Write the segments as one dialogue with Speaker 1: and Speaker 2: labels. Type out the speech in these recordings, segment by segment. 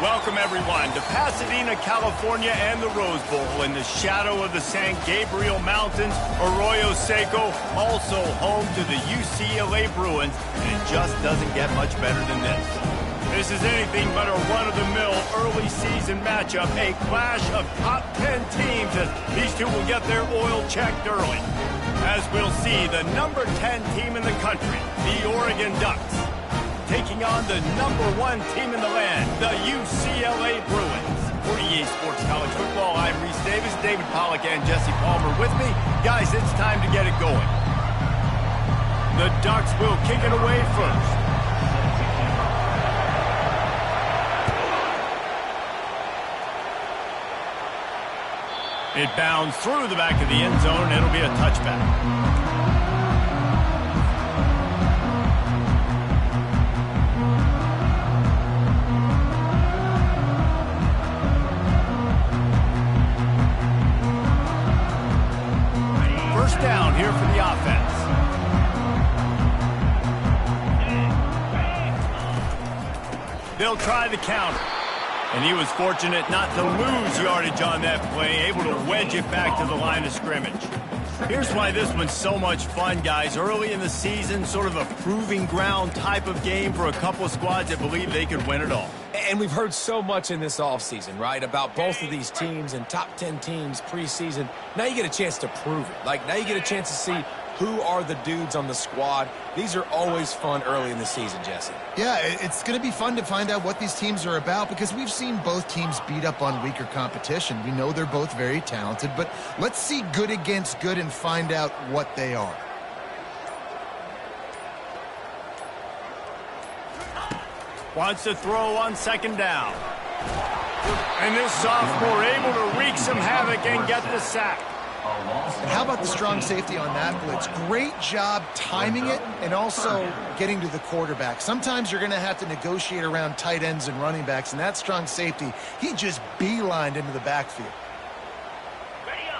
Speaker 1: Welcome, everyone, to Pasadena, California and the Rose Bowl in the shadow of the San Gabriel Mountains. Arroyo Seco, also home to the UCLA Bruins, and it just doesn't get much better than this. This is anything but a run-of-the-mill early season matchup, a clash of top 10 teams as these two will get their oil checked early. As we'll see, the number 10 team in the country, the Oregon Ducks, taking on the number 1 team in the land, the UCLA Bruins. For EA Sports College Football, I'm Reese Davis, David Pollack, and Jesse Palmer with me. Guys, it's time to get it going. The Ducks will kick it away first. It bounds through the back of the end zone, and it'll be a touchback. Down here for the offense. They'll try the counter. And he was fortunate not to lose yardage on that play, able to wedge it back to the line of scrimmage. Here's why this one's so much fun, guys. Early in the season, sort of a proving ground type of game for a couple of squads that believe they could win it all.
Speaker 2: And we've heard so much in this offseason, right, about both of these teams and top 10 teams preseason. Now you get a chance to prove it. Like, now you get a chance to see who are the dudes on the squad. These are always fun early in the season, Jesse.
Speaker 3: Yeah, it's going to be fun to find out what these teams are about because we've seen both teams beat up on weaker competition. We know they're both very talented, but let's see good against good and find out what they are.
Speaker 1: Wants to throw on second down. And this sophomore able to wreak some havoc and get the sack.
Speaker 3: And how about the strong safety on that blitz? Great job timing it and also getting to the quarterback. Sometimes you're going to have to negotiate around tight ends and running backs, and that strong safety, he just beelined into the backfield.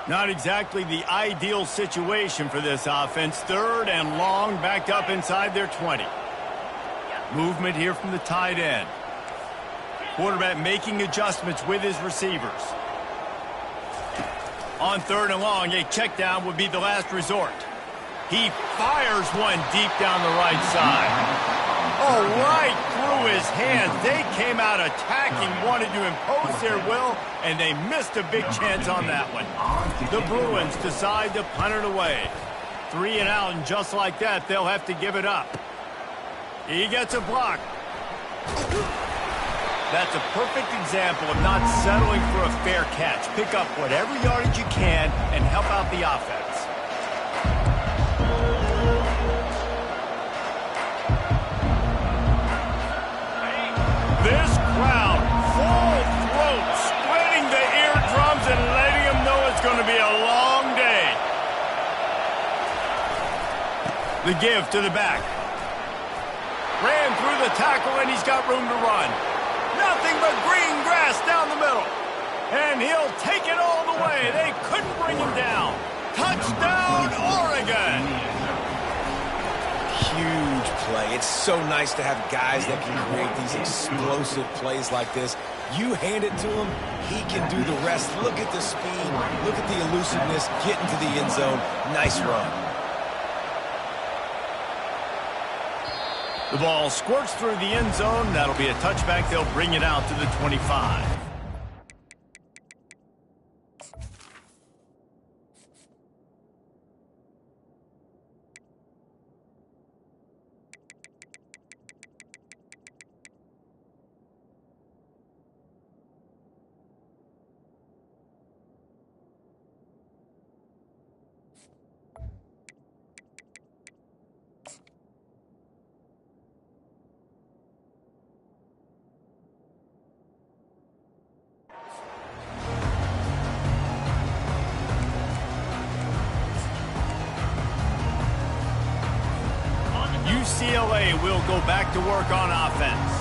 Speaker 1: Not exactly the ideal situation for this offense. Third and long, backed up inside their 20. Movement here from the tight end. Quarterback making adjustments with his receivers. On third and long, a check down would be the last resort. He fires one deep down the right side. Oh, right through his hands. They came out attacking, wanted to impose their will, and they missed a big chance on that one. The Bruins decide to punt it away. 3 and out, and just like that, they'll have to give it up. He gets a block. That's a perfect example of not settling for a fair catch. Pick up whatever yardage you can and help out the offense. This crowd, full throat, splitting the eardrums and letting them know it's going to be a long day. The give to the back. Ran through the tackle, and he's got room to run. Nothing but green grass down the middle. And he'll take it all the way. They couldn't bring him down. Touchdown, Oregon!
Speaker 2: Huge play. It's so nice to have guys that can create these explosive plays like this. You hand it to him, he can do the rest. Look at the speed. Look at the elusiveness. Get into the end zone. Nice run.
Speaker 1: The ball squirts through the end zone. That'll be a touchback. They'll bring it out to the 25. UCLA will go back to work on offense.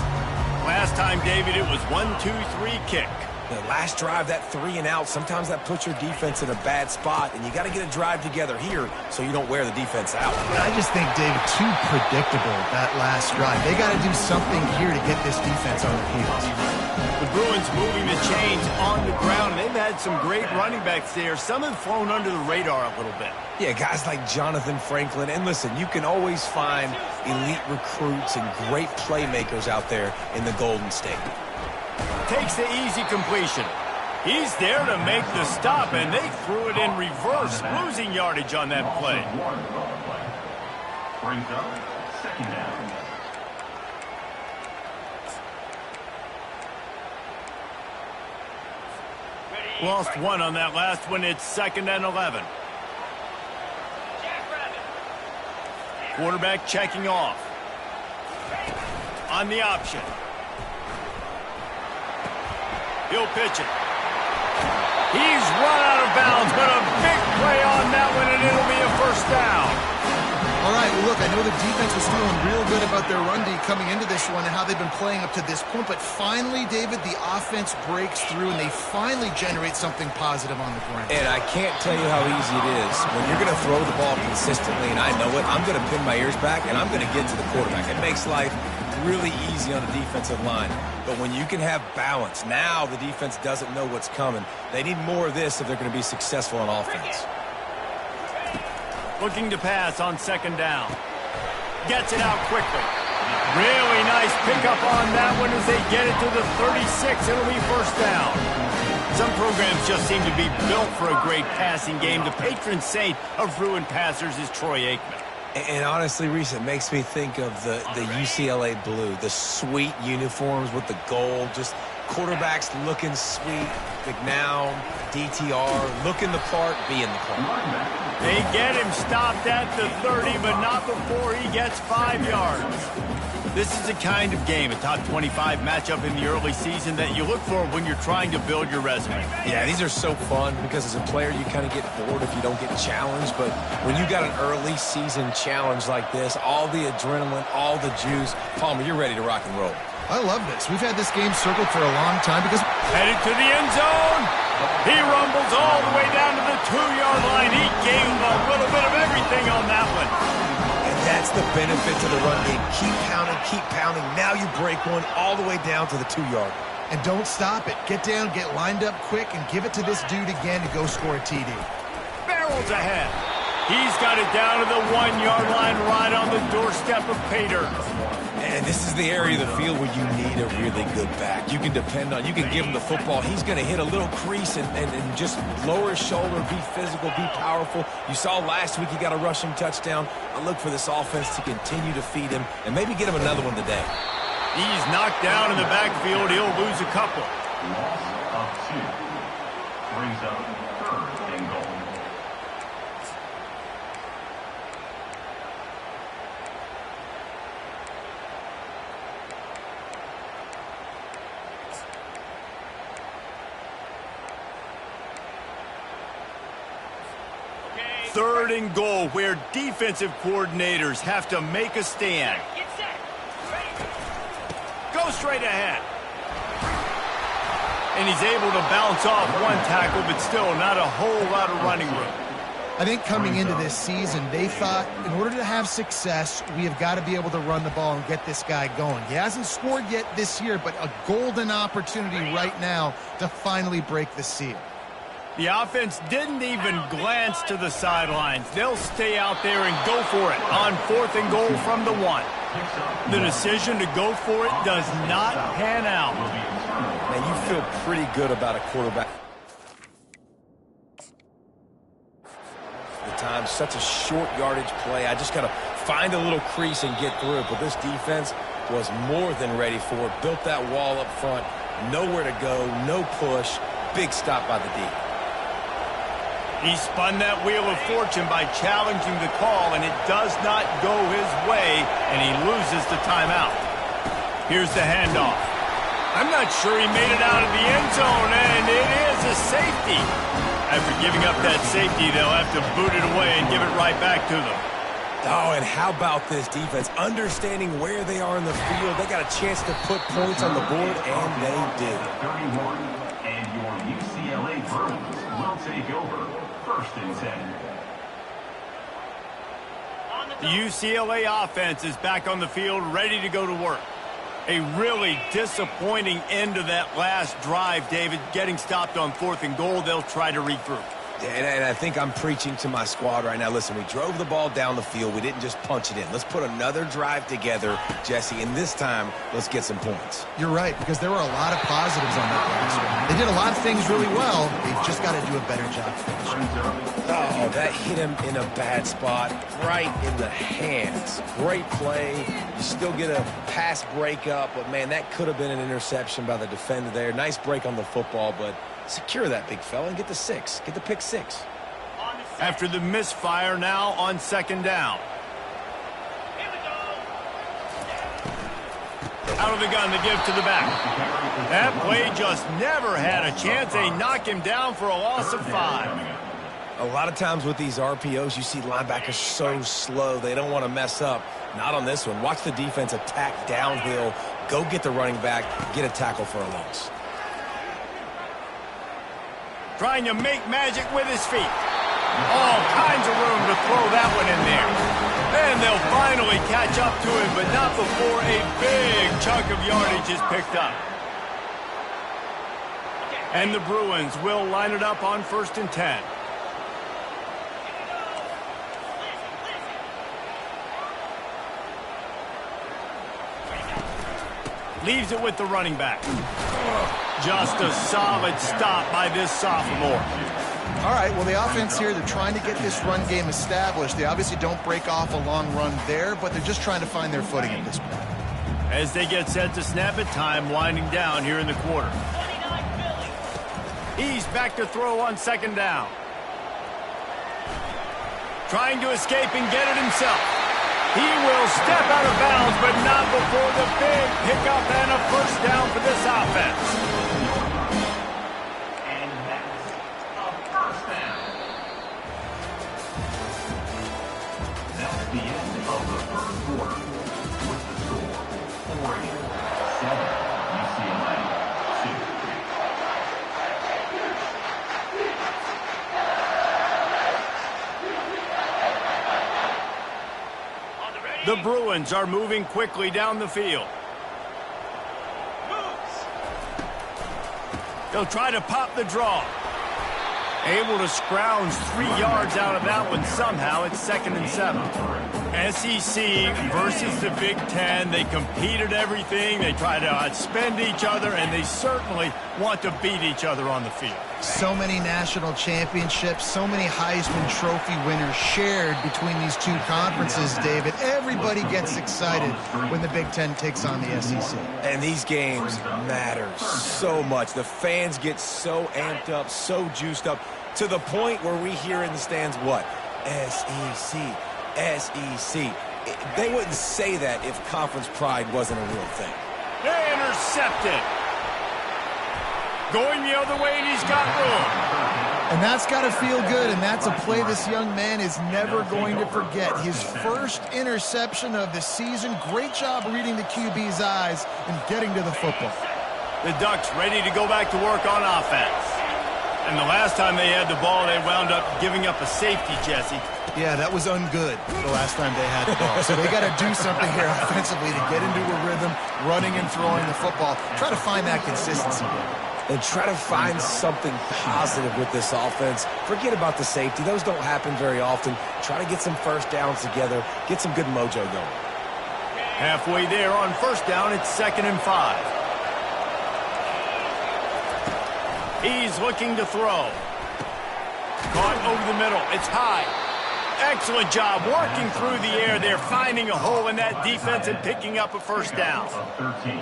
Speaker 1: Last time, David, it was 1-2-3 kick.
Speaker 2: The last drive, that 3 and out, sometimes that puts your defense in a bad spot, and you got to get a drive together here so you don't wear the defense out.
Speaker 3: I just think, David, too predictable, that last drive. They got to do something here to get this defense on their heels.
Speaker 1: The Bruins moving the chains on the ground. They've had some great running backs there. Some have flown under the radar a little bit.
Speaker 2: Yeah, guys like Jonathan Franklin. And listen, you can always find elite recruits and great playmakers out there in the Golden State.
Speaker 1: Takes the easy completion. He's there to make the stop, and they threw it in reverse, losing yardage on that play.
Speaker 4: Brings up second down.
Speaker 1: Lost one on that last one. It's 2nd and 11. Quarterback checking off. On the option. He'll pitch it. He's run out of bounds, but a big play on that one, and it'll be a first down.
Speaker 3: All right, well, look, I know the defense was feeling real good about their run D coming into this one and how they've been playing up to this point, but finally, David, the offense breaks through, and they finally generate something positive on the ground.
Speaker 2: And I can't tell you how easy it is. When you're going to throw the ball consistently, and I know it, I'm going to pin my ears back, and I'm going to get to the quarterback. It makes life really easy on the defensive line. But when you can have balance, now the defense doesn't know what's coming. They need more of this if they're going to be successful on offense.
Speaker 1: Looking to pass on 2nd down. Gets it out quickly. Really nice pickup on that one as they get it to the 36. It'll be first down. Some programs just seem to be built for a great passing game. The patron saint of ruined passers is Troy Aikman.
Speaker 2: And honestly, Reese, it makes me think of the UCLA blue, the sweet uniforms with the gold, just quarterbacks looking sweet, McNown, DTR, looking the part, being the part.
Speaker 1: They get him stopped at the 30, but not before he gets 5 yards. This is the kind of game, a top 25 matchup in the early season, that you look for when you're trying to build your resume.
Speaker 2: Yeah, these are so fun because as a player, you kind of get bored if you don't get challenged. But when you got an early season challenge like this, all the adrenaline, all the juice, Palmer, you're ready to rock and roll.
Speaker 3: I love this. We've had this game circled for a long time because...
Speaker 1: Headed to the end zone. He rumbles all the way down to the 2-yard line. He gave him a little bit of everything on that one.
Speaker 2: And that's the benefit to the run game. Keep pounding, keep pounding. Now you break one all the way down to the 2-yard.
Speaker 3: And don't stop it. Get down, get lined up quick, and give it to this dude again to go score a TD.
Speaker 1: Barrels ahead. He's got it down to the 1-yard line, right on the doorstep of Pater.
Speaker 2: And this is the area of the field where you need a really good back. You can depend on, you can give him the football. He's going to hit a little crease and just lower his shoulder, be physical, be powerful. You saw last week he got a rushing touchdown. I look for this offense to continue to feed him and maybe get him another one today.
Speaker 1: He's knocked down in the backfield. He'll lose a couple.
Speaker 4: Loss of 2. Brings up 3rd and goal.
Speaker 1: Third and goal, where defensive coordinators have to make a stand. Go straight ahead. And he's able to bounce off one tackle, but still not a whole lot of running room.
Speaker 3: I think coming into this season, they thought in order to have success, we have got to be able to run the ball and get this guy going. He hasn't scored yet this year, but a golden opportunity right now to finally break the seal.
Speaker 1: The offense didn't even glance to the sidelines. They'll stay out there and go for it on 4th and goal from the 1. The decision to go for it does not pan out.
Speaker 2: Man, you feel pretty good about a quarterback. The time, such a short yardage play. I just got to find a little crease and get through it. But this defense was more than ready for it. Built that wall up front. Nowhere to go, no push. Big stop by the D.
Speaker 1: He spun that wheel of fortune by challenging the call, and it does not go his way, and he loses the timeout. Here's the handoff. I'm not sure he made it out of the end zone, and it is a safety. After giving up that safety, they'll have to boot it away and give it right back to them.
Speaker 2: Oh, and how about this defense? Understanding where they are in the field. They got a chance to put points on the board, and they did.
Speaker 4: 31 and Bruins will take over 1st and 10.
Speaker 1: The UCLA offense is back on the field, ready to go to work. A really disappointing end of that last drive, David. Getting stopped on 4th and goal, they'll try to regroup.
Speaker 2: And I think I'm preaching to my squad right now. Listen, we drove the ball down the field. We didn't just punch it in. Let's put another drive together, Jesse, and this time, let's get some points.
Speaker 3: You're right, because there were a lot of positives on that last one. They did a lot of things really well. They've just got to do a better job finishing.
Speaker 2: Oh, that hit him in a bad spot, right in the hands. Great play. You still get a pass breakup, but, man, that could have been an interception by the defender there. Nice break on the football, but secure that big fella and get the 6. Get the pick 6.
Speaker 1: After the misfire, now on 2nd down. Out of the gun, the give to the back. That play just never had a chance. They knock him down for a loss of 5.
Speaker 2: A lot of times with these RPOs, you see linebackers so slow. They don't want to mess up. Not on this one. Watch the defense attack downhill. Go get the running back. Get a tackle for a loss.
Speaker 1: Trying to make magic with his feet. All kinds of room to throw that one in there. Then they'll finally catch up to him, but not before a big chunk of yardage is picked up. And the Bruins will line it up on 1st and 10. Leaves it with the running back. Just a solid stop by this sophomore.
Speaker 3: All right, well, the offense here, they're trying to get this run game established. They obviously don't break off a long run there, but they're just trying to find their footing at this point.
Speaker 1: As they get set to snap it, time winding down here in the quarter. He's back to throw on 2nd down. Trying to escape and get it himself. He will step out of bounds, but not before the big pickup and a 1st down for this offense.
Speaker 4: And that's a 1st down. That's the end of the 1st quarter. With the score, Oregon 7, UCLA 2.
Speaker 1: The Bruins are moving quickly down the field. They'll try to pop the draw. Able to scrounge 3 yards out of that one somehow. It's 2nd and 7. SEC versus the Big Ten. They compete at everything. They try to outspend each other, and they certainly want to beat each other on the field.
Speaker 3: So many national championships, so many Heisman Trophy winners shared between these two conferences, David. Everybody gets excited when the Big Ten takes on the SEC.
Speaker 2: And these games matter so much. The fans get so amped up, so juiced up, to the point where we hear in the stands, what? SEC, SEC. They wouldn't say that if conference pride wasn't a real thing.
Speaker 1: They intercepted. Going the other way, and he's got room.
Speaker 3: And that's got to feel good, and that's a play this young man is never going to forget. His first interception of the season. Great job reading the QB's eyes and getting to the football.
Speaker 1: The Ducks ready to go back to work on offense. And the last time they had the ball, they wound up giving up a safety, Jesse.
Speaker 3: Yeah, that was ungood the last time they had the ball. So they got to do something here offensively to get into a rhythm, running and throwing the football. Try to find that consistency.
Speaker 2: And try to find something positive with this offense. Forget about the safety. Those don't happen very often. Try to get some 1st downs together. Get some good mojo going.
Speaker 1: Halfway there on 1st down, it's 2nd and 5. He's looking to throw. Caught over the middle. It's high. Excellent job working through the air there, finding a hole in that defense and picking up a 1st down.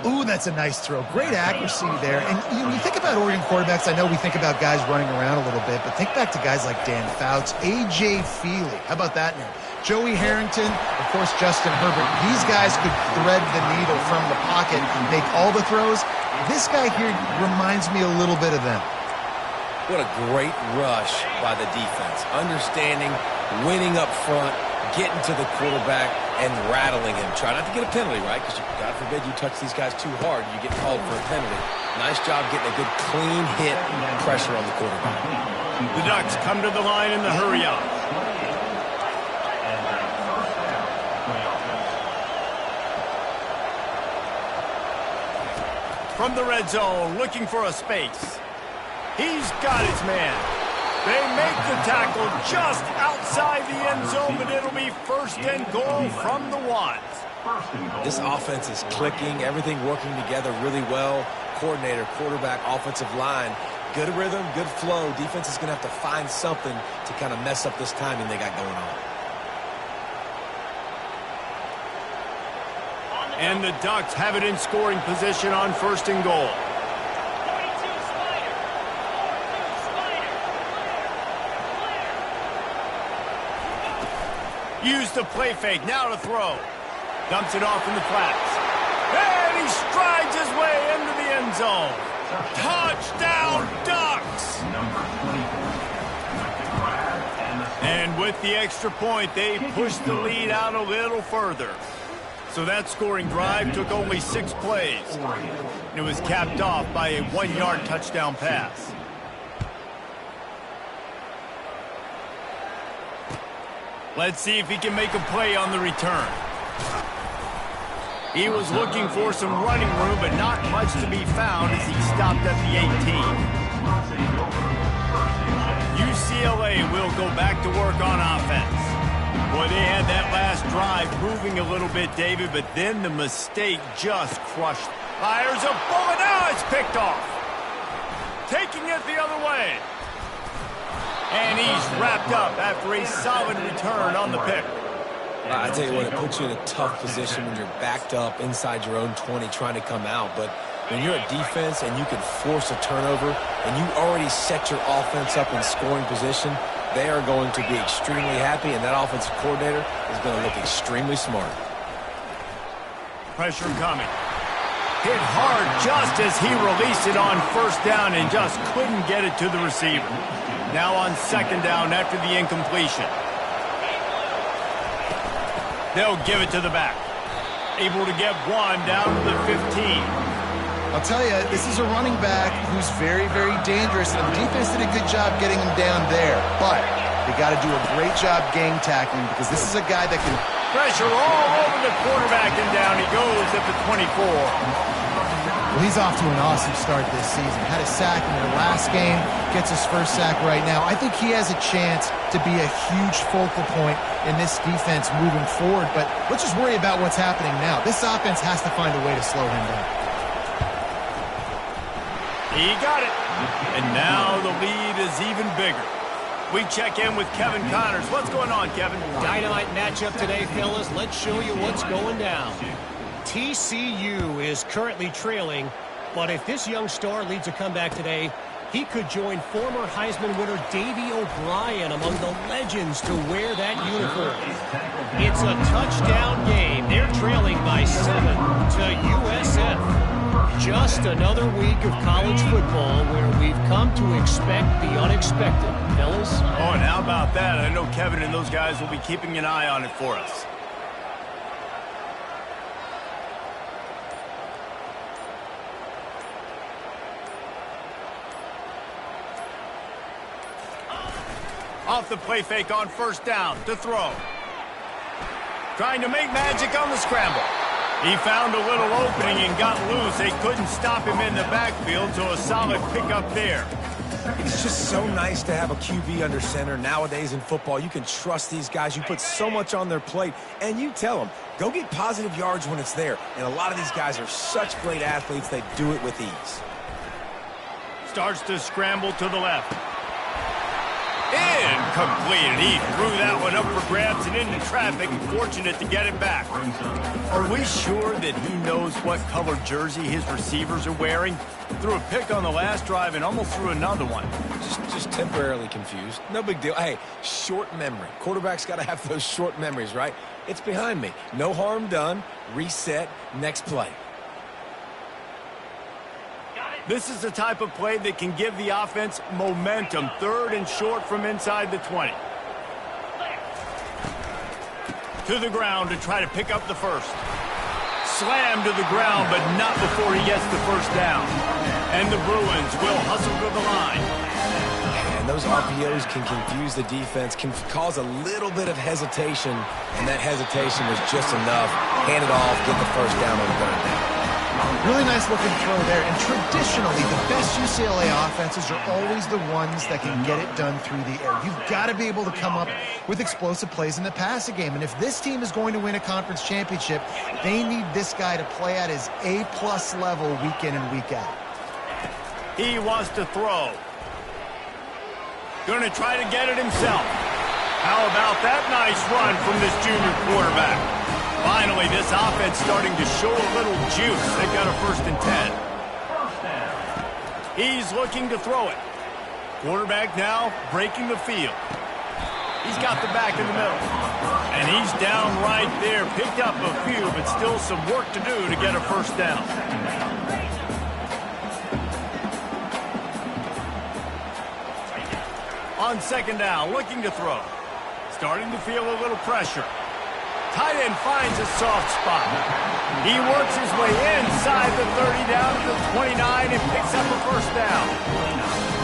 Speaker 3: Ooh, that's a nice throw. Great accuracy there. And you think about Oregon quarterbacks, I know we think about guys running around a little bit, but think back to guys like Dan Fouts, A.J. Feely. How about that name? Joey Harrington, of course, Justin Herbert. These guys could thread the needle from the pocket and make all the throws. This guy here reminds me a little bit of them.
Speaker 2: What a great rush by the defense. Understanding, winning up front, getting to the quarterback and rattling him. Try not to get a penalty, right? Because God forbid you touch these guys too hard, you get called for a penalty. Nice job getting a good clean hit pressure on the quarterback.
Speaker 1: The Ducks come to the line in the hurry-up. From the red zone, looking for a space. He's got his man. They make the tackle just outside the end zone, but it'll be 1st and goal from the 1.
Speaker 2: This offense is clicking, everything working together really well. Coordinator, quarterback, offensive line. Good rhythm, good flow. Defense is going to have to find something to kind of mess up this timing they got going on.
Speaker 1: And the Ducks have it in scoring position on 1st and goal. Use the play fake, now to throw. Dumps it off in the flats. And he strides his way into the end zone. Touchdown, Ducks! And with the extra point, they push the lead out a little further. So that scoring drive took only 6 plays. And it was capped off by a 1-yard touchdown pass. Let's see if he can make a play on the return. He was looking for some running room, but not much to be found as he stopped at the 18. UCLA will go back to work on offense. Boy, they had that last drive moving a little bit, David, but then the mistake just crushed. Fires a bullet. Now it's picked off. Taking it the other way. And he's wrapped up after a solid return on the pick.
Speaker 2: I tell you what, it puts you in a tough position when you're backed up inside your own 20 trying to come out. But when you're a defense and you can force a turnover and you already set your offense up in scoring position, they are going to be extremely happy, and that offensive coordinator is going to look extremely smart.
Speaker 1: Pressure coming. Hit hard just as he released it on 1st down and just couldn't get it to the receiver. Now on 2nd down after the incompletion. They'll give it to the back. Able to get 1 down to the 15.
Speaker 3: I'll tell you, this is a running back who's very, very dangerous, and the defense did a good job getting him down there. But they got to do a great job game tackling because this is a guy that can...
Speaker 1: Pressure all over the quarterback, and down he goes at the 24.
Speaker 3: Well, he's off to an awesome start this season. Had a sack in the last game, gets his 1st sack right now. I think he has a chance to be a huge focal point in this defense moving forward, but let's just worry about what's happening now. This offense has to find a way to slow him down.
Speaker 1: He got it. And now the lead is even bigger. We check in with Kevin Connors. What's going on, Kevin?
Speaker 5: Dynamite matchup today, fellas. Let's show you what's going down. TCU is currently trailing, but if this young star leads a comeback today, he could join former Heisman winner Davey O'Brien among the legends to wear that uniform. It's a touchdown game. They're trailing by 7 to USF. Just another week of college football where we've come to expect the unexpected, fellas.
Speaker 1: Oh, and how about that? I know Kevin and those guys will be keeping an eye on it for us. Off the play fake on 1st down to throw. Trying to make magic on the scramble. He found a little opening and got loose. They couldn't stop him in the backfield, so a solid pickup there.
Speaker 2: It's just so nice to have a QB under center. Nowadays in football, you can trust these guys. You put so much on their plate, and you tell them, go get positive yards when it's there. And a lot of these guys are such great athletes, they do it with ease.
Speaker 1: Starts to scramble to the left. Incomplete. He threw that one up for grabs and into traffic. Fortunate to get it back. Are we sure that he knows what color jersey his receivers are wearing? Threw a pick on the last drive and almost threw another one.
Speaker 2: Just temporarily confused. No big deal. Hey, short memory. Quarterback's got to have those short memories, right? It's behind me. No harm done. Reset. Next play.
Speaker 1: This is the type of play that can give the offense momentum. 3rd and short from inside the 20. To the ground to try to pick up the first. Slammed to the ground, but not before he gets the first down. And the Bruins will hustle to the line.
Speaker 2: And those RPOs can confuse the defense, can cause a little bit of hesitation, and that hesitation was just enough. Hand it off, get the first down on the third down.
Speaker 3: Really nice looking throw there. And traditionally, the best UCLA offenses are always the ones that can get it done through the air. You've got to be able to come up with explosive plays in the passing game. And if this team is going to win a conference championship, they need this guy to play at his A-plus level week in and week out.
Speaker 1: He wants to throw. Going to try to get it himself. How about that nice run from this junior quarterback? Finally, this offense starting to show a little juice. They've got a 1st and 10. He's looking to throw it. Quarterback now breaking the field. He's got the back in the middle. And he's down right there. Picked up a few, but still some work to do to get a 1st down. On 2nd down, looking to throw. Starting to feel a little pressure. Tight end finds a soft spot. He works his way inside the 30 down to the 29 and picks up a 1st down.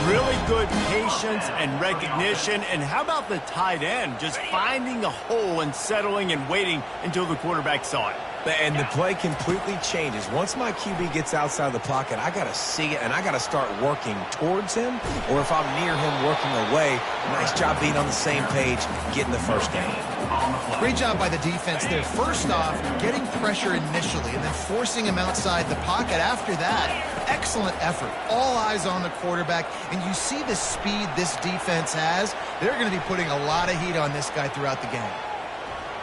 Speaker 1: Really good patience and recognition. And how about the tight end just finding a hole and settling and waiting until the quarterback saw it?
Speaker 2: And the play completely changes. Once my QB gets outside the pocket, I got to see it, and I got to start working towards him, or if I'm near him, working away. Nice job being on the same page, getting the 1st down.
Speaker 3: Great job by the defense there. First off, getting pressure initially and then forcing him outside the pocket. After that, excellent effort. All eyes on the quarterback, and you see the speed this defense has. They're going to be putting a lot of heat on this guy throughout the game.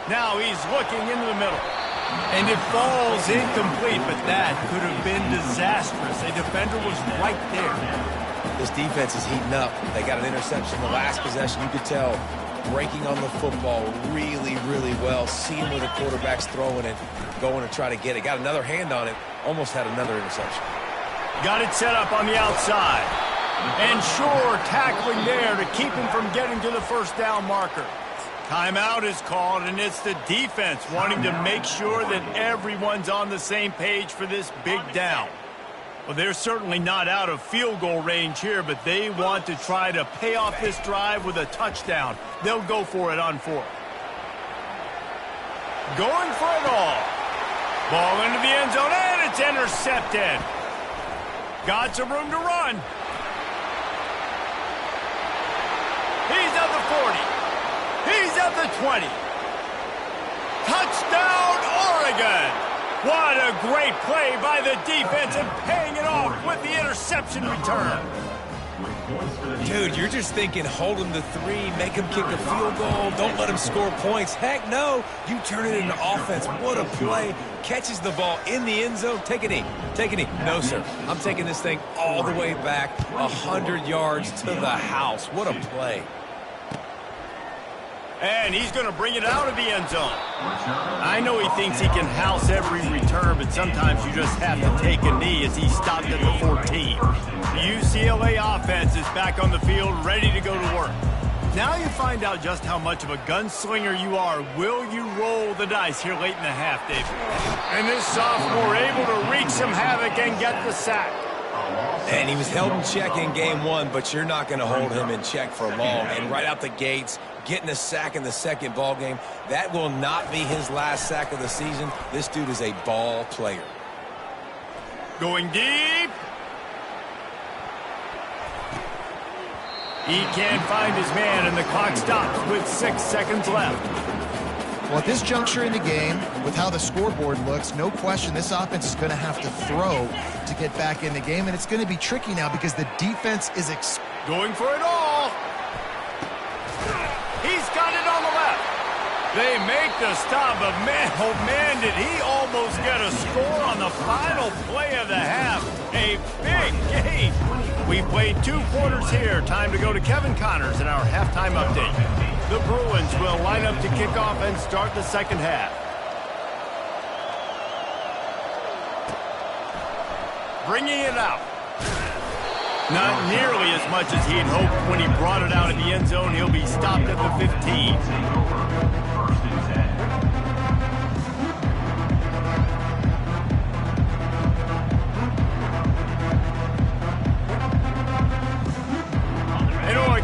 Speaker 1: Now he's looking into the middle. And it falls incomplete, but that could have been disastrous. A defender was right there.
Speaker 2: This defense is heating up. They got an interception the last possession. You could tell breaking on the football really, really well. Seeing where the quarterback's throwing it, going to try to get it. Got another hand on it. Almost had another interception.
Speaker 1: Got it set up on the outside. And sure, tackling there to keep him from getting to the 1st down marker. Timeout is called, and it's the defense wanting to make sure that everyone's on the same page for this big down. Well, they're certainly not out of field goal range here, but they want to try to pay off this drive with a touchdown. They'll go for it on 4th. Going for it all. Ball into the end zone, and it's intercepted. Got some room to run. He's at the 40. He's at the 20. Touchdown, Oregon. What a great play by the defense and paying it off with the interception return.
Speaker 2: Dude, you're just thinking hold him to 3, make him kick a field goal, don't let him score points. Heck no, you turn it into offense. What a play. Catches the ball in the end zone. Take a knee. Take a knee. No, sir. I'm taking this thing all the way back 100 yards to the house. What a play.
Speaker 1: And he's going to bring it out of the end zone. I know he thinks he can house every return, but sometimes you just have to take a knee as he stopped at the 14. The UCLA offense is back on the field, ready to go to work. Now you find out just how much of a gunslinger you are. Will you roll the dice here late in the half, David? And this sophomore able to wreak some havoc and get the sack.
Speaker 2: And he was held in check in game 1, but you're not going to hold him in check for long. And right out the gates, getting a sack in the 2nd ball game, that will not be his last sack of the season. This dude is a ball player.
Speaker 1: Going deep. He can't find his man, and the clock stops with 6 seconds left.
Speaker 3: Well, at this juncture in the game, with how the scoreboard looks, no question this offense is going to have to throw to get back in the game, and it's going to be tricky now because the defense is
Speaker 1: going for it all. He's got it on the left. They make the stop, but man, oh man, did he almost get a score on the final play of the half. A big game. We played 2 quarters here. Time to go to Kevin Connors in our halftime update. The Bruins will line up to kick off and start the 2nd half. Bringing it out. Not nearly as much as he had hoped when he brought it out of the end zone. He'll be stopped at the 15.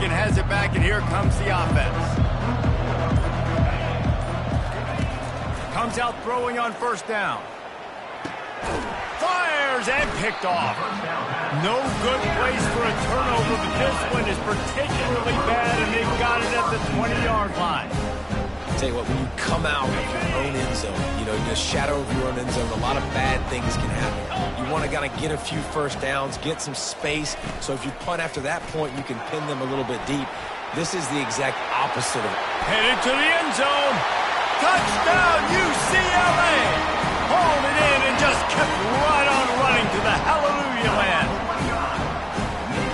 Speaker 1: Oregon has it back, and here comes the offense. Comes out throwing on first down. Fires and picked off. No good place for a turnover, but this one is particularly bad, and they've got it at the 20-yard line.
Speaker 2: I'll tell you what, when you come out of your own end zone, you know, the shadow of your own end zone, a lot of bad things can happen. You want to kind of get a few first downs, get some space, so if you punt after that point, you can pin them a little bit deep. This is the exact opposite of it.
Speaker 1: Headed to the end zone. Touchdown, UCLA! Hauled it in and just kept right on running to the hallelujah land.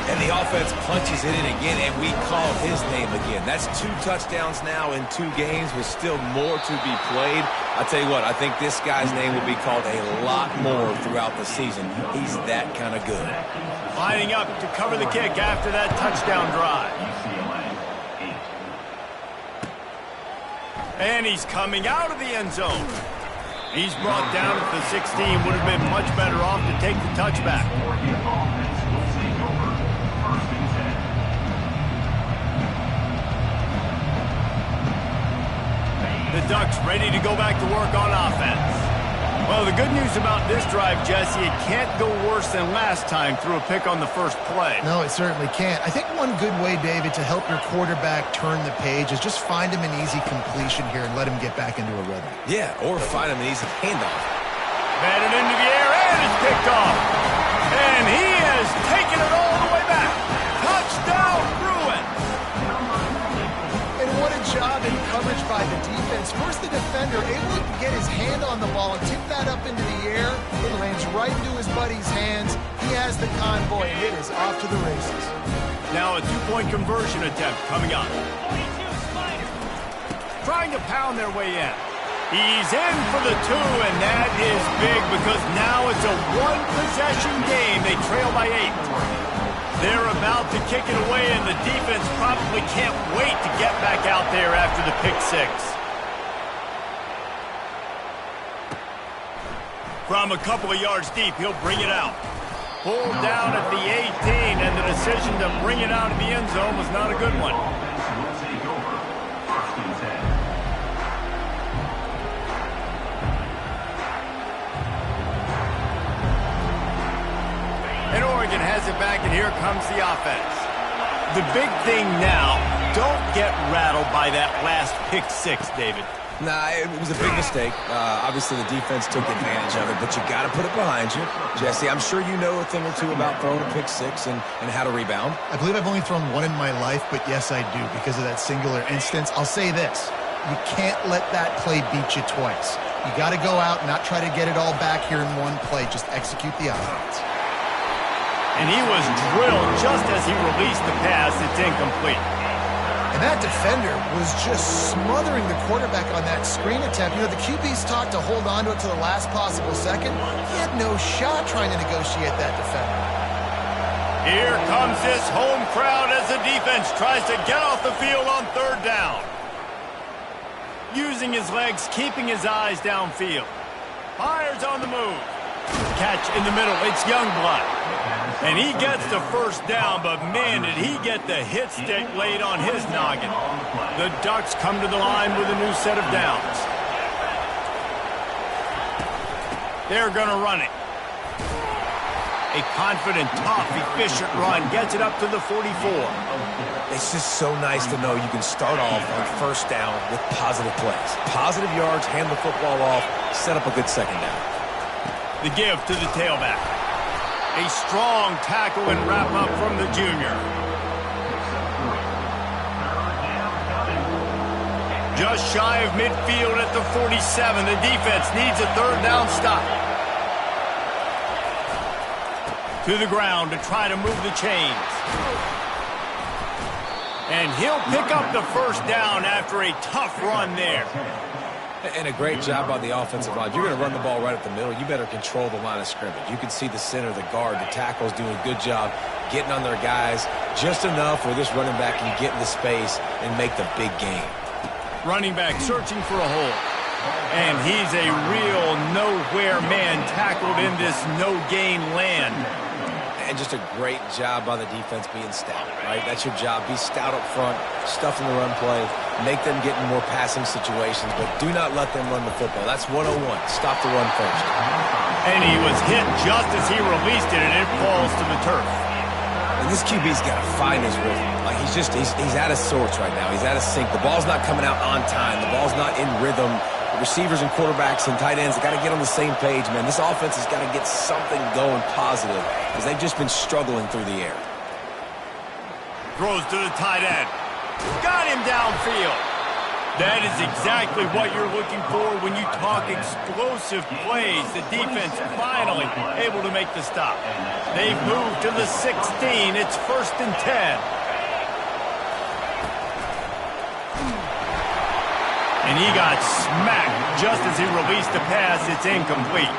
Speaker 2: And the offense punches it in again, and we call his name again. That's 2 touchdowns now in 2 games with still more to be played. I'll tell you what, I think this guy's name will be called a lot more throughout the season. He's that kind of good.
Speaker 1: Lining up to cover the kick after that touchdown drive. And he's coming out of the end zone. He's brought down at the 16. Would have been much better off to take the touchback. The Ducks ready to go back to work on offense. Well, the good news about this drive, Jesse, it can't go worse than last time through a pick on the first play.
Speaker 3: No, it certainly can't. I think one good way, David, to help your quarterback turn the page is just find him an easy completion here and let him get back into a rhythm.
Speaker 2: Yeah, or find him an easy handoff.
Speaker 1: Batted into the air, and it's picked off. And he has taken it all the way back. Touchdown, Bruins!
Speaker 3: And what a job in coverage by the defense. First, the defender able to get his hand on the ball and tip that up into the air. It lands right into his buddy's hands. He has the convoy, and it is off to the races.
Speaker 1: Now a 2-point conversion attempt coming up. Trying to pound their way in. He's in for the 2, and that is big because now it's a 1-possession game. They trail by 8. They're about to kick it away, and the defense probably can't wait to get back out there after the pick 6. From a couple of yards deep, he'll bring it out. Pulled down at the 18, and the decision to bring it out of the end zone was not a good one. And Oregon has it back, and here comes the offense. The big thing now, don't get rattled by that last pick 6, David.
Speaker 2: Nah, it was a big mistake. Obviously, the defense took advantage of it, but you got to put it behind you. Jesse, I'm sure you know a thing or two about throwing a pick 6 and how to rebound.
Speaker 3: I believe I've only thrown 1 in my life, but yes, I do because of that singular instance. I'll say this. You can't let that play beat you twice. You got to go out and not try to get it all back here in one play. Just execute the offense.
Speaker 1: And he was drilled just as he released the pass. It's incomplete.
Speaker 3: And that defender was just smothering the quarterback on that screen attempt. You know, the QB's talked to hold on to it to the last possible second. He had no shot trying to negotiate that defender.
Speaker 1: Here comes this home crowd as the defense tries to get off the field on 3rd down. Using his legs, keeping his eyes downfield. Fires on the move. Catch in the middle. It's Youngblood. And he gets the first down, but man, did he get the hit stick laid on his noggin. The Ducks come to the line with a new set of downs. They're going to run it. A confident, tough, efficient run gets it up to the 44.
Speaker 2: It's just so nice to know you can start off on 1st down with positive plays. Positive yards, hand the football off, set up a good 2nd down.
Speaker 1: The give to the tailback. A strong tackle and wrap-up from the junior. Just shy of midfield at the 47. The defense needs a 3rd down stop. To the ground to try to move the chains. And he'll pick up the 1st down after a tough run there.
Speaker 2: And a great job by the offensive line. If you're going to run the ball right up the middle, you better control the line of scrimmage. You can see the center, the guard, the tackles doing a good job getting on their guys just enough where this running back can get into space and make the big game.
Speaker 1: Running back searching for a hole. And he's a real nowhere man tackled in this no-gain land.
Speaker 2: And just a great job by the defense being stout, right? That's your job. Be stout up front, stuff in the run play, make them get in more passing situations, but do not let them run the football. That's 101. Stop the run first.
Speaker 1: And he was hit just as he released it, and it falls to the turf.
Speaker 2: And this QB's got to find his rhythm. Like he's out of sorts right now. He's out of sync. The ball's not coming out on time. The ball's not in rhythm. The receivers and quarterbacks and tight ends have got to get on the same page, man. This offense has got to get something going positive because they've just been struggling through the air.
Speaker 1: Throws to the tight end. Got him downfield. That is exactly what you're looking for when you talk explosive plays. The defense finally able to make the stop. They've moved to the 16. It's 1st and 10. And he got smacked just as he released the pass. It's incomplete.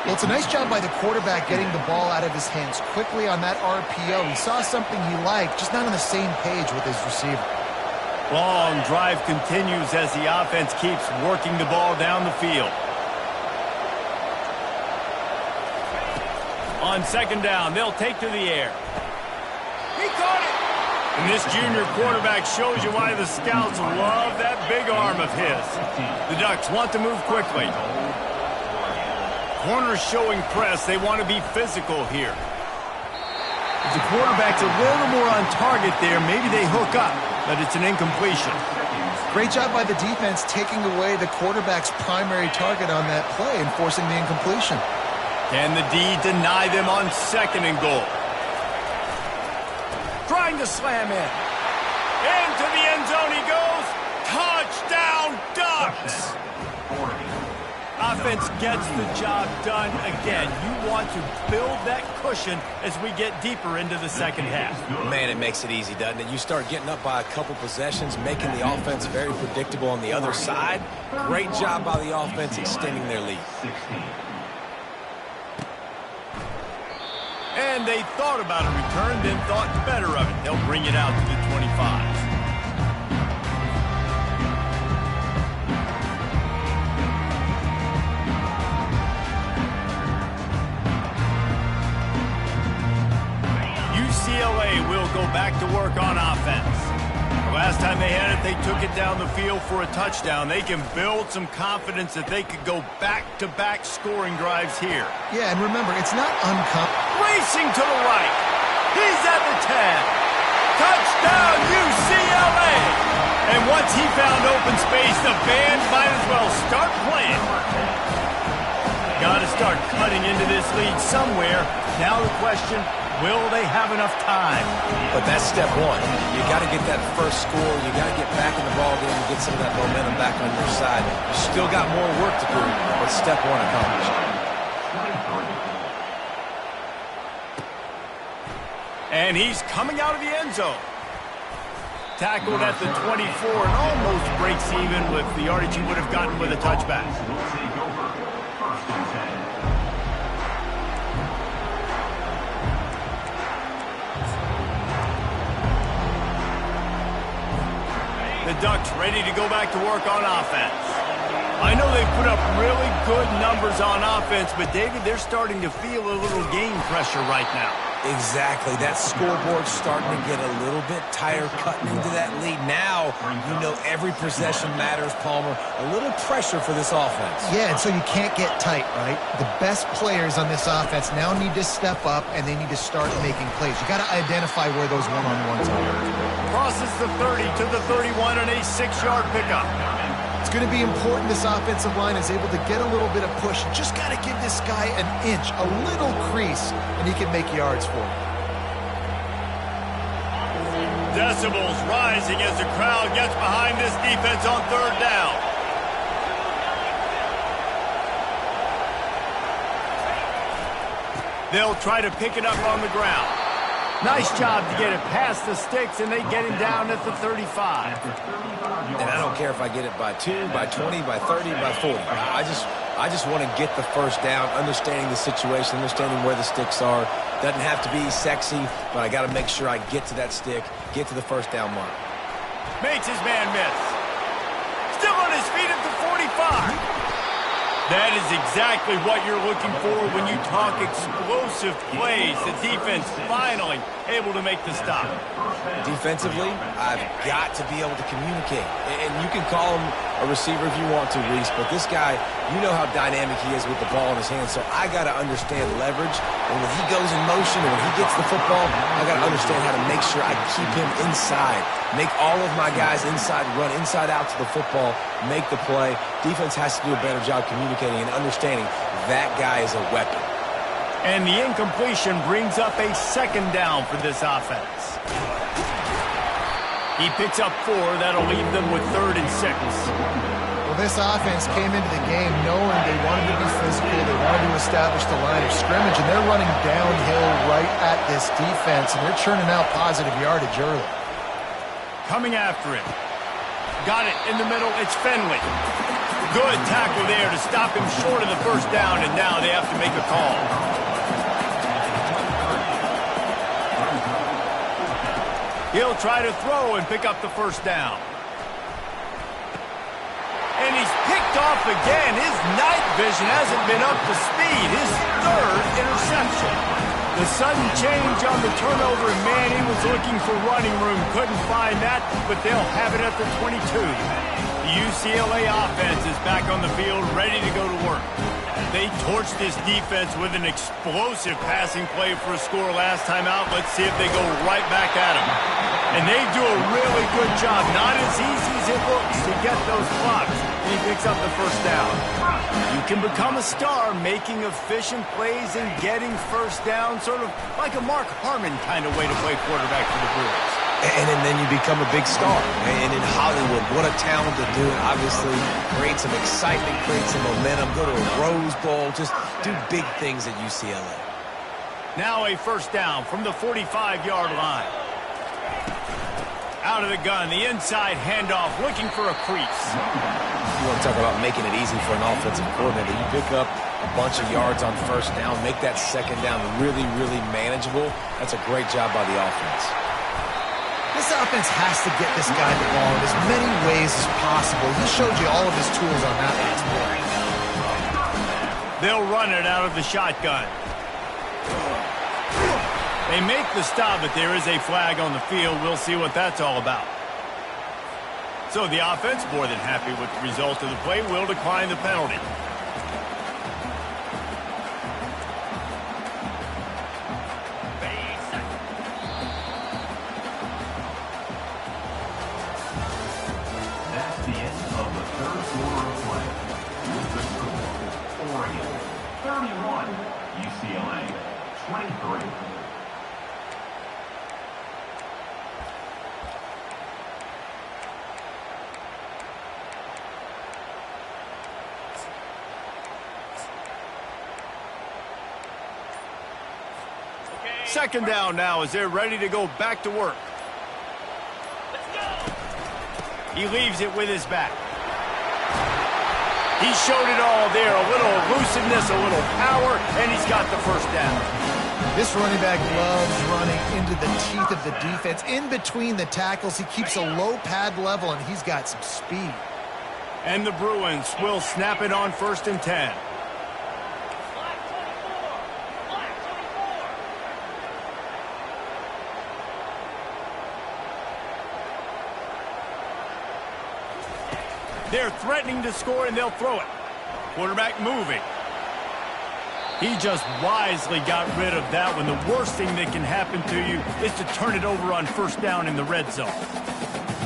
Speaker 3: Well, it's a nice job by the quarterback getting the ball out of his hands quickly on that RPO. He saw something he liked, just not on the same page with his receiver.
Speaker 1: Long drive continues as the offense keeps working the ball down the field. On 2nd down, they'll take to the air. He caught it! And this junior quarterback shows you why the scouts love that big arm of his. The Ducks want to move quickly. Corners showing press. They want to be physical here. If the quarterback's a little more on target there, maybe they hook up, but it's an incompletion.
Speaker 3: Great job by the defense taking away the quarterback's primary target on that play and forcing the incompletion.
Speaker 1: Can the D deny them on 2nd and goal? Trying to slam in. Into the end zone he goes. Touchdown, Ducks! Offense gets the job done again. You want to build that cushion as we get deeper into the 2nd half.
Speaker 2: Man, it makes it easy, doesn't it? You start getting up by a couple possessions, making the offense very predictable on the other side. Great job by the offense extending their lead.
Speaker 1: And they thought about a return, then thought better of it. They'll bring it out to the 25. UCLA will go back to work on offense. The last time they had it, they took it down the field for a touchdown. They can build some confidence that they could go back-to-back scoring drives here.
Speaker 3: Yeah, and remember, it's not uncommon.
Speaker 1: Racing to the right. He's at the 10. Touchdown, UCLA! And once he found open space, the band might as well start playing. Got to start cutting into this lead somewhere. Now the question, will they have enough time?
Speaker 2: But that's step one. You got to get that first score. You got to get back in the ball game and get some of that momentum back on your side. You still got more work to do, but step one accomplished.
Speaker 1: And he's coming out of the end zone. Tackled at the 24 and almost breaks even with the yardage he would have gotten with a touchback. The Ducks ready to go back to work on offense. I know they've put up really good numbers on offense, but David, they're starting to feel a little game pressure right now.
Speaker 2: Exactly. That scoreboard's starting to get a little bit tired cutting into that lead. Now, you know every possession matters, Palmer. A little pressure for this offense.
Speaker 3: Yeah, and so you can't get tight, right? The best players on this offense now need to step up, and they need to start making plays. You got to identify where those one-on-ones are.
Speaker 1: Crosses the 30 to the 31 on a 6-yard pickup.
Speaker 3: It's going to be important this offensive line is able to get a little bit of push. You just got to give this guy an inch, a little crease, and he can make yards for you.
Speaker 1: Decibels rising as the crowd gets behind this defense on 3rd down. They'll try to pick it up on the ground. Nice job to get it past the sticks, and they get him down at the 35.
Speaker 2: And I don't care if I get it by 2, by 20, by 30, by 40. I just want to get the first down, understanding the situation, understanding where the sticks are. Doesn't have to be sexy, but I got to make sure I get to that stick, get to the first down mark.
Speaker 1: Makes his man miss. Still on his feet at the 45. That is exactly what you're looking for when you talk explosive plays. The defense finally able to make the stop.
Speaker 2: Defensively, I've got to be able to communicate. And you can call him a receiver if you want to, Reese, but this guy, you know how dynamic he is with the ball in his hands, so I got to understand leverage. And when he goes in motion and when he gets the football, I got to understand how to make sure I keep him inside. Make all of my guys inside, run inside out to the football, make the play. Defense has to do a better job communicating and understanding that guy is a weapon.
Speaker 1: And the incompletion brings up a second down for this offense. He picks up 4. That'll leave them with 3rd and 6.
Speaker 3: Well, this offense came into the game knowing they wanted to be physical, they wanted to establish the line of scrimmage, and they're running downhill right at this defense, and they're churning out positive yardage early.
Speaker 1: Coming after it. Got it in the middle. It's Finley. Good tackle there to stop him short of the first down, and now they have to make a call. He'll try to throw and pick up the first down. And he's picked off again. His night vision hasn't been up to speed. His 3rd interception. The sudden change on the turnover, and man, he was looking for running room. Couldn't find that, but they'll have it at the 22. The UCLA offense is back on the field, ready to go to work. They torched this defense with an explosive passing play for a score last time out. Let's see if they go right back at him. And they do a really good job. Not as easy as it looks to get those blocks. And he picks up the first down. You can become a star making efficient plays and getting first down, sort of like a Mark Harmon kind of way to play quarterback for the Brewers.
Speaker 2: And then you become a big star. And in Hollywood, what a talent to do it. Obviously, create some excitement, create some momentum, go to a Rose Bowl, just do big things at UCLA.
Speaker 1: Now a first down from the 45-yard line. Out of the gun, the inside handoff, looking for a crease.
Speaker 2: You want to talk about making it easy for an offensive coordinator. You pick up a bunch of yards on first down, make that second down really, really manageable. That's a great job by the offense.
Speaker 3: This offense has to get this guy the ball in as many ways as possible. He showed you all of his tools on that last play.
Speaker 1: They'll run it out of the shotgun. They make the stop, but there is a flag on the field. We'll see what that's all about. So the offense, more than happy with the result of the play, will decline the penalty.
Speaker 4: That's the end of the 3rd quarter of play. With the score, Oregon 31, UCLA 23.
Speaker 1: Second down now as they're ready to go back to work. He leaves it with his back. He showed it all there. A little elusiveness, a little power, and he's got the first down.
Speaker 3: This running back loves running into the teeth of the defense. In between the tackles, he keeps a low pad level, and he's got some speed.
Speaker 1: And the Bruins will snap it on 1st and 10. They're threatening to score, and they'll throw it. Quarterback moving. He just wisely got rid of that one. The worst thing that can happen to you is to turn it over on first down in the red zone.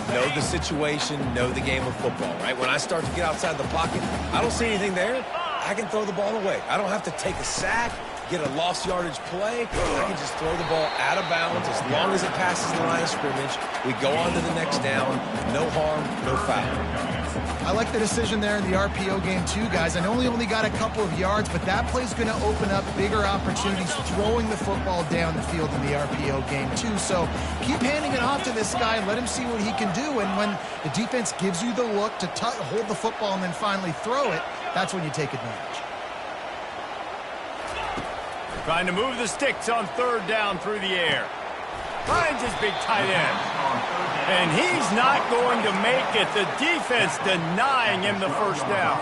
Speaker 2: Know the situation, know the game of football, right? When I start to get outside the pocket, I don't see anything there. I can throw the ball away. I don't have to take a sack, get a lost yardage play. I can just throw the ball out of bounds as long as it passes the line of scrimmage. We go on to the next down. No harm, no foul.
Speaker 3: I like the decision there in the RPO game too, guys. I know he only got a couple of yards, but that play's going to open up bigger opportunities throwing the football down the field in the RPO game too. So keep handing it off to this guy and let him see what he can do. And when the defense gives you the look to hold the football and then finally throw it, that's when you take advantage.
Speaker 1: Trying to move the sticks on third down through the air. Finds his big tight end. And he's not going to make it. The defense denying him the first down.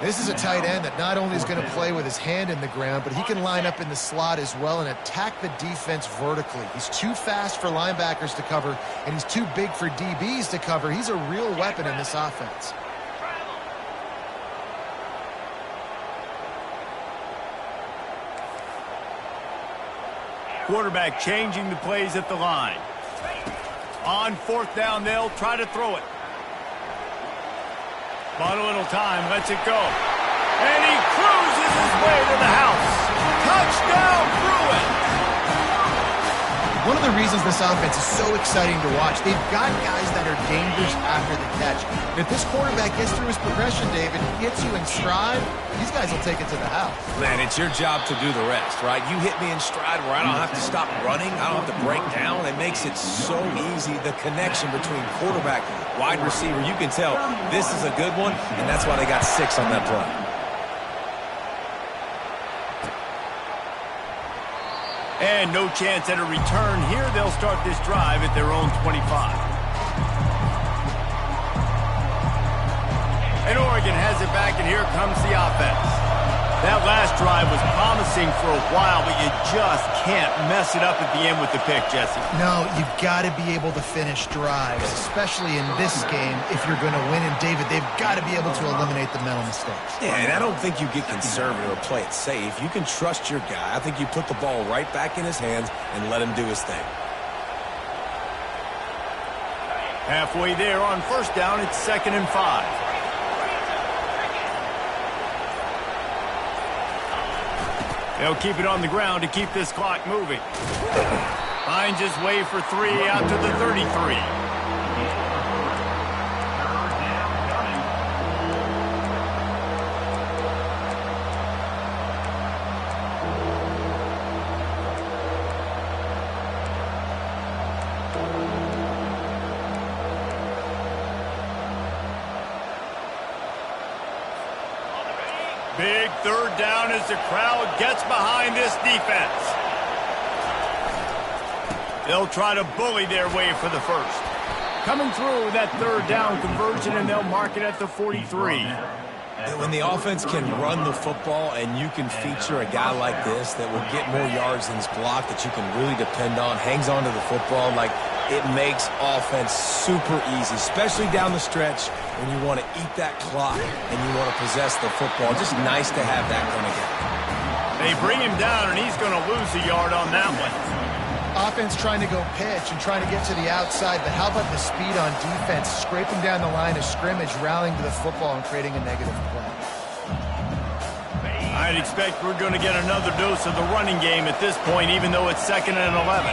Speaker 3: This is a tight end that not only is going to play with his hand in the ground, but he can line up in the slot as well and attack the defense vertically. He's too fast for linebackers to cover, and he's too big for DBs to cover. He's a real weapon in this offense.
Speaker 1: Quarterback changing the plays at the line. On fourth down, they'll try to throw it. Bought a little time, lets it go. And he cruises his way to the house. Touchdown, Bruins!
Speaker 3: One of the reasons this offense is so exciting to watch, they've got guys that are dangerous after the catch. And if this quarterback gets through his progression, David, gets you in stride, these guys will take it to the house.
Speaker 2: Man, it's your job to do the rest, right? You hit me in stride where I don't have to stop running. I don't have to break down. It makes it so easy. The connection between quarterback, wide receiver, you can tell this is a good one, and that's why they got 6 on that play.
Speaker 1: And no chance at a return here. They'll start this drive at their own 25. And Oregon has it back, and here comes the offense. That last drive was promising for a while, but you just can't mess it up at the end with the pick, Jesse.
Speaker 3: No, you've got to be able to finish drives, especially in this game if you're going to win. And, David, they've got to be able to eliminate the mental mistakes.
Speaker 2: Yeah, and I don't think you get conservative or play it safe. You can trust your guy. I think you put the ball right back in his hands and let him do his thing.
Speaker 1: Halfway there on first down, it's 2nd and 5. They'll keep it on the ground to keep this clock moving. Finds his way for 3 out to the 33. Big 3rd down as the crowd gets behind this defense. They'll try to bully their way for the first. Coming through with that 3rd down conversion, and they'll mark it at the 43.
Speaker 2: When the offense can run the football and you can feature a guy like this that will get more yards than his block that you can really depend on, hangs on to the football, like it makes offense super easy, especially down the stretch when you want to eat that clock and you want to possess the football. Just nice to have that kind of guy.
Speaker 1: They bring him down, and he's going to lose a yard on that one.
Speaker 3: Offense trying to go pitch and trying to get to the outside, but how about the speed on defense, scraping down the line of scrimmage, rallying to the football, and creating a negative play.
Speaker 1: I'd expect we're going to get another dose of the running game at this point, even though it's 2nd and 11.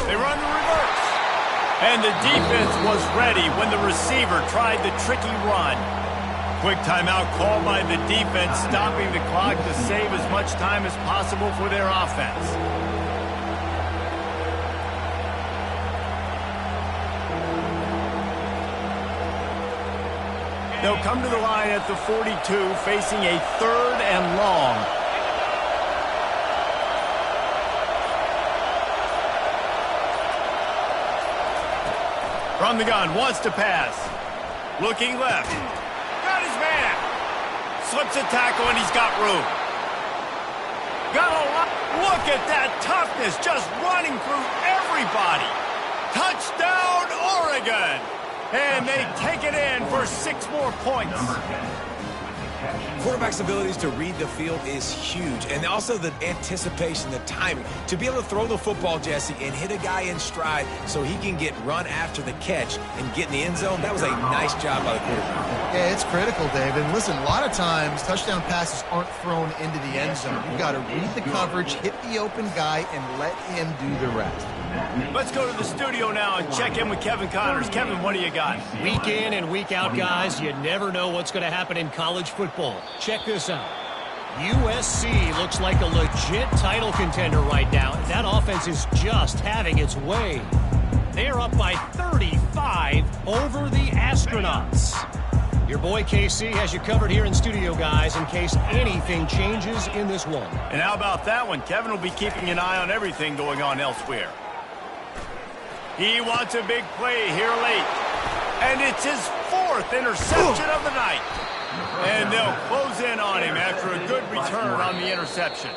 Speaker 1: They run the reverse. And the defense was ready when the receiver tried the tricky run. Quick timeout called by the defense, stopping the clock to save as much time as possible for their offense. They'll come to the line at the 42, facing a 3rd and long. From the gun, wants to pass. Looking left. Got his man. Slips a tackle, and he's got room. Got a lot. Look at that toughness, just running through everybody. Touchdown, Oregon. And they take it in for 6 more points.
Speaker 2: Quarterback's abilities to read the field is huge, and also the anticipation, the timing. To be able to throw the football, Jesse, and hit a guy in stride so he can get run after the catch and get in the end zone, that was a nice job by the quarterback.
Speaker 3: Yeah, it's critical, David. Listen, a lot of times touchdown passes aren't thrown into the end zone. You've got to read the coverage, hit the open guy, and let him do the rest.
Speaker 1: Let's go to the studio now and check in with Kevin Connors. Kevin, what do you got?
Speaker 5: Week in and week out, guys, you never know what's going to happen in college football. Check this out. USC looks like a legit title contender right now. That offense is just having its way. They're up by 35 over the Astronauts. Your boy KC has you covered here in studio, guys, in case anything changes in this one.
Speaker 1: And how about that one? Kevin will be keeping an eye on everything going on elsewhere. He wants a big play here late. And it's his 4th 4th interception of the night. And they'll close in on him after a good return on the interception.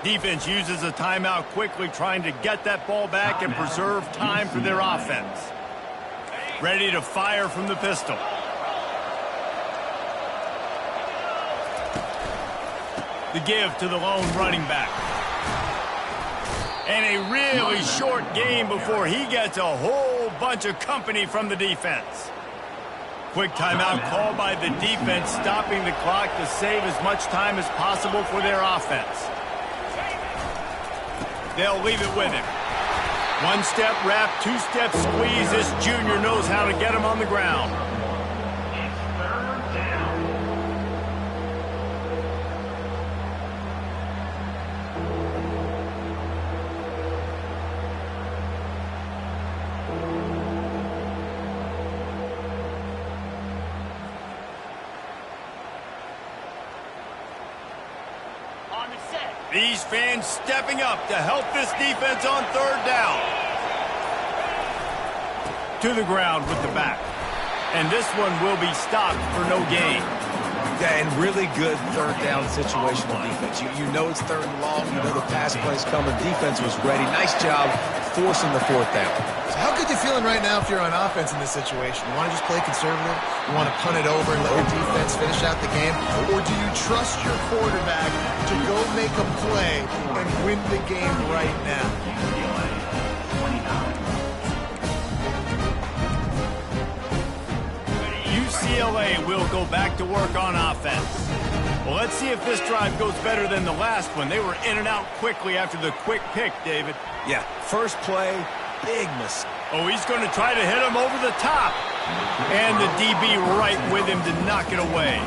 Speaker 1: Defense uses a timeout quickly, trying to get that ball back and preserve time for their offense. Ready to fire from the pistol. The give to the lone running back. And a really short game before he gets a whole bunch of company from the defense. Quick timeout call by the defense, stopping the clock to save as much time as possible for their offense. They'll leave it with him. One-step wrap, two-step squeeze. This junior knows how to get him on the ground.
Speaker 4: It's 3rd down.
Speaker 1: These fans stepping up to help this defense on 3rd down. To the ground with the back. And this one will be stopped for no gain.
Speaker 2: Yeah, and really good 3rd down situational defense. You know it's 3rd and long. You know the pass play's coming. Defense was ready. Nice job forcing the 4th down.
Speaker 3: So how good you feeling right now if you're on offense in this situation? You want to just play conservative? You want to punt it over and let your defense finish out the game? Or do you trust your quarterback to go make a play and win the game right now?
Speaker 1: UCLA will go back to work on offense. Well, let's see if this drive goes better than the last one. They were in and out quickly after the quick pick, David.
Speaker 2: Yeah, first play, big mistake.
Speaker 1: Oh, he's going to try to hit him over the top. And the DB right with him to knock it away.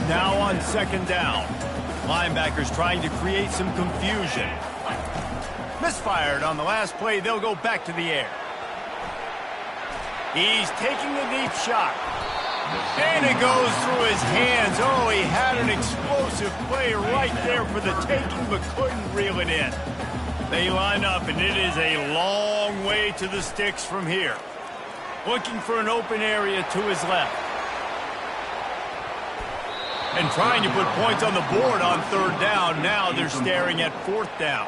Speaker 1: Now on 2nd down. Linebackers trying to create some confusion. Misfired on the last play. They'll go back to the air. He's taking a deep shot. And it goes through his hands. Oh, he had an explosive play right there for the taking, but couldn't reel it in. They line up, and it is a long way to the sticks from here. Looking for an open area to his left. And trying to put points on the board on 3rd down. Now they're staring at 4th down.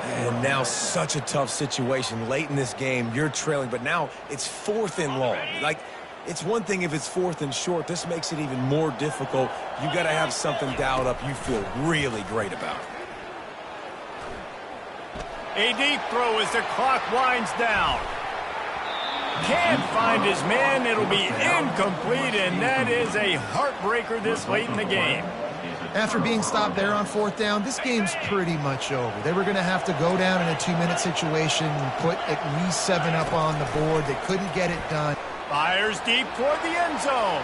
Speaker 2: And now such a tough situation. Late in this game, you're trailing, but now it's 4th and long. Like, it's one thing if it's 4th and short. This makes it even more difficult. You got to have something dialed up you feel really great about.
Speaker 1: A deep throw as the clock winds down. Can't find his man. It'll be incomplete, and that is a heartbreaker this late in the game.
Speaker 3: After being stopped there on 4th down, this game's pretty much over. They were going to have to go down in a 2-minute situation and put at least 7 up on the board. They couldn't get it done.
Speaker 1: Fires deep toward the end zone.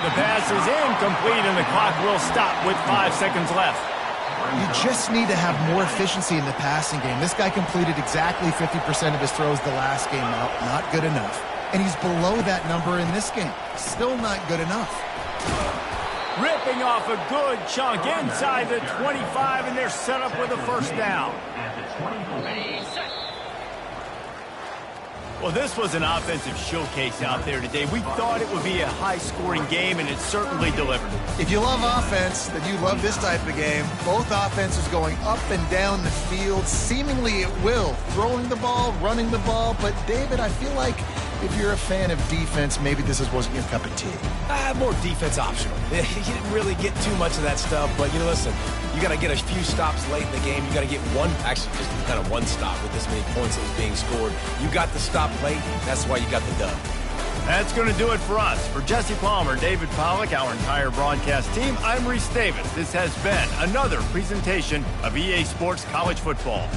Speaker 1: The pass is incomplete, and the clock will stop with 5 seconds left.
Speaker 3: You just need to have more efficiency in the passing game. This guy completed exactly 50% of his throws the last game out. Not good enough. And he's below that number in this game. Still not good enough.
Speaker 1: Ripping off a good chunk inside the 25, and they're set up with a 1st down. Well, this was an offensive showcase out there today. We thought it would be a high-scoring game, and it certainly delivered.
Speaker 3: If you love offense, then you love this type of game. Both offenses going up and down the field, seemingly at will. Throwing the ball, running the ball. But, David, I feel like if you're a fan of defense, maybe this wasn't your cup of tea.
Speaker 2: More defense optional. You didn't really get too much of that stuff, but, listen, you got to get a few stops late in the game. You got to get just kind of one stop with this many points that was being scored. You got the stop late. That's why you got the dub.
Speaker 1: That's going to do it for us. For Jesse Palmer, David Pollack, our entire broadcast team, I'm Reese Davis. This has been another presentation of EA Sports College Football.